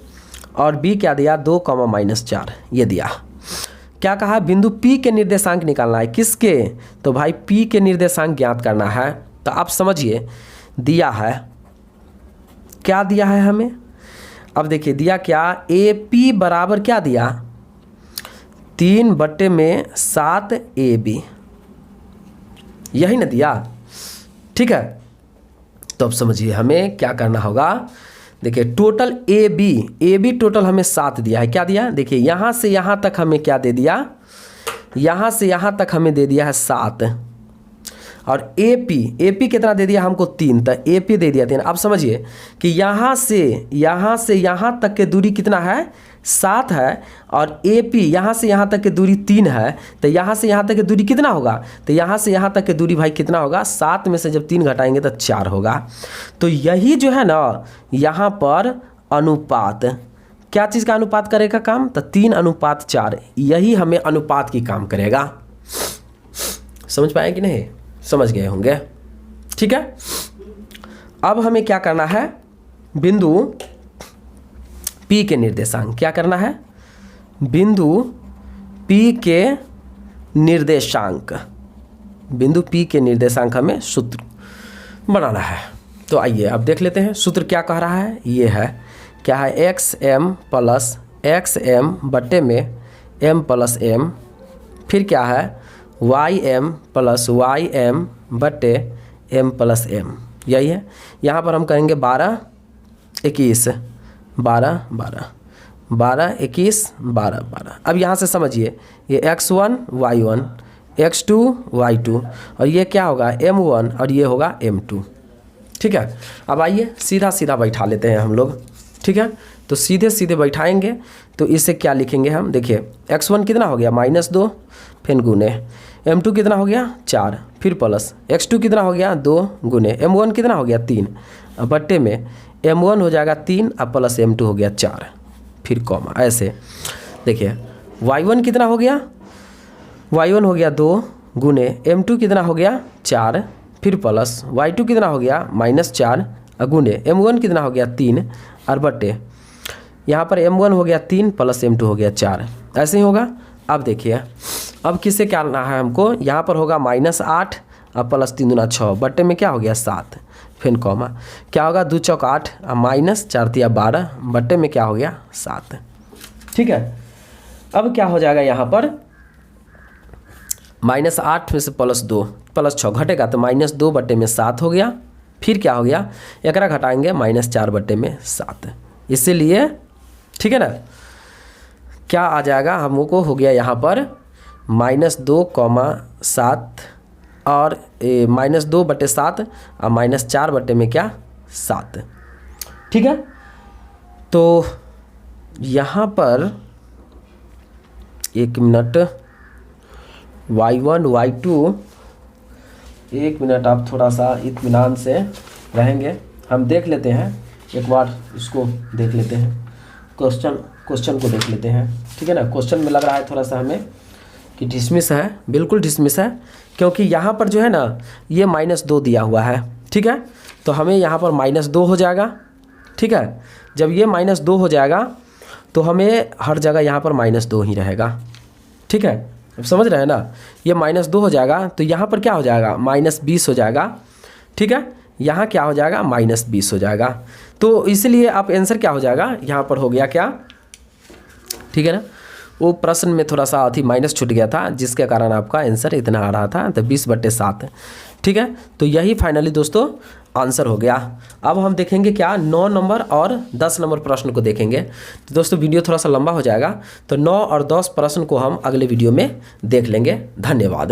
और B क्या दिया 2, -4 ये दिया। क्या कहा, बिंदु P के निर्देशांक निकालना है। किसके, तो भाई P के निर्देशांक ज्ञात करना है। तो आप समझिए दिया है, क्या दिया है हमें, अब देखिए दिया क्या, AP बराबर क्या दिया 3/7 AB, यही ना दिया। ठीक है, तो अब समझिए हमें क्या करना होगा। देखिए टोटल AB टोटल हमें 7 दिया है। क्या दिया, देखिए यहाँ से यहाँ तक हमें क्या दे दिया, यहाँ से यहाँ तक हमें दे दिया है 7, और AP कितना दे दिया हमको 3, तो AP दे दिया 3। अब समझिए कि यहाँ से यहाँ तक के दूरी कितना है 7 है, और AP यहाँ से यहाँ तक की दूरी 3 है, तो यहाँ से यहाँ तक की दूरी कितना होगा, तो यहाँ से यहाँ तक की दूरी भाई कितना होगा, 7 में से जब 3 घटाएंगे तो 4 होगा। तो यही जो है ना यहाँ पर अनुपात, क्या चीज़ का अनुपात करेगा काम, तो 3:4, यही हमें अनुपात की काम करेगा। समझ पाए कि नहीं, समझ गए होंगे। ठीक है, अब हमें क्या करना है, बिंदु P के निर्देशांक, क्या करना है, बिंदु P के निर्देशांक, बिंदु P के निर्देशांक हमें सूत्र बनाना है। तो आइए अब देख लेते हैं सूत्र क्या कह रहा है। ये है क्या है, xm प्लस xm बट्टे में m प्लस m, फिर क्या है ym प्लस ym बट्टे m प्लस m, यही है। यहाँ पर हम करेंगे 12, 21, 12, 12, 12, 21, 12, 12। अब यहाँ से समझिए ये x1 y1, x2 y2, और ये क्या होगा m1 और ये होगा m2। ठीक है, अब आइए सीधा सीधा बैठा लेते हैं हम लोग। ठीक है। तो सीधे सीधे बैठाएंगे तो इसे क्या लिखेंगे हम, देखिए x1 कितना हो गया -2, फिर गुने m2 कितना हो गया 4, फिर प्लस x2 कितना हो गया 2 गुने m1 कितना हो गया 3, अब बट्टे में m1 हो जाएगा 3 अब प्लस m2 हो गया 4, फिर कॉमा। ऐसे देखिए y1 कितना हो गया, y1 हो गया 2 गुने m2 कितना हो गया 4, फिर प्लस y2 कितना हो गया -4 गुने m1 कितना हो गया 3 और बट्टे यहाँ पर m1 हो गया 3 प्लस m2 हो गया 4, ऐसे ही होगा। अब देखिए अब किससे क्या करना है हमको, यहाँ पर होगा -8 और प्लस 3 दूना 6, बट्टे में क्या हो गया 7, फिर कॉमा क्या होगा 2 चौक 8 और -4 तिया 12, बट्टे में क्या हो गया 7, ठीक है। अब क्या हो जाएगा यहाँ पर -8 में से +2 +6 घटेगा तो -2 बट्टे में 7 हो गया, फिर क्या हो गया एकरा घटाएंगे -4 बट्टे में 7, इसीलिए ठीक है ना। क्या आ जाएगा हमको हो गया यहाँ पर -2,7 और -2 बट्टे 7 और -4 बट्टे में क्या 7, ठीक है। तो यहाँ पर 1 मिनट y1 y2, 1 मिनट आप थोड़ा सा इत्मीनान से रहेंगे, हम देख लेते हैं एक बार, इसको देख लेते हैं, क्वेश्चन को देख लेते हैं, ठीक है ना। क्वेश्चन में लग रहा है थोड़ा सा हमें कि डिसमिस है, बिल्कुल डिसमिस है, क्योंकि यहाँ पर जो है ना ये -2 दिया हुआ है, ठीक है। तो हमें यहाँ पर -2 हो जाएगा, ठीक है। जब ये -2 हो जाएगा तो हमें हर जगह यहाँ पर -2 ही रहेगा, ठीक है। अब समझ रहे हैं ना, ये -2 हो जाएगा तो यहाँ पर क्या हो जाएगा -20 हो जाएगा, ठीक है। यहाँ क्या हो जाएगा -20 हो जाएगा, तो इसलिए आप आंसर क्या हो जाएगा यहाँ पर हो गया क्या, ठीक है ना। वो प्रश्न में थोड़ा सा अथी माइनस छूट गया था जिसके कारण आपका आंसर इतना आ रहा था, तो 20/7, ठीक है। तो यही फाइनली दोस्तों आंसर हो गया। अब हम देखेंगे क्या 9 नंबर और 10 नंबर प्रश्न को देखेंगे। तो दोस्तों वीडियो थोड़ा सा लंबा हो जाएगा, तो 9 और 10 प्रश्न को हम अगले वीडियो में देख लेंगे। धन्यवाद।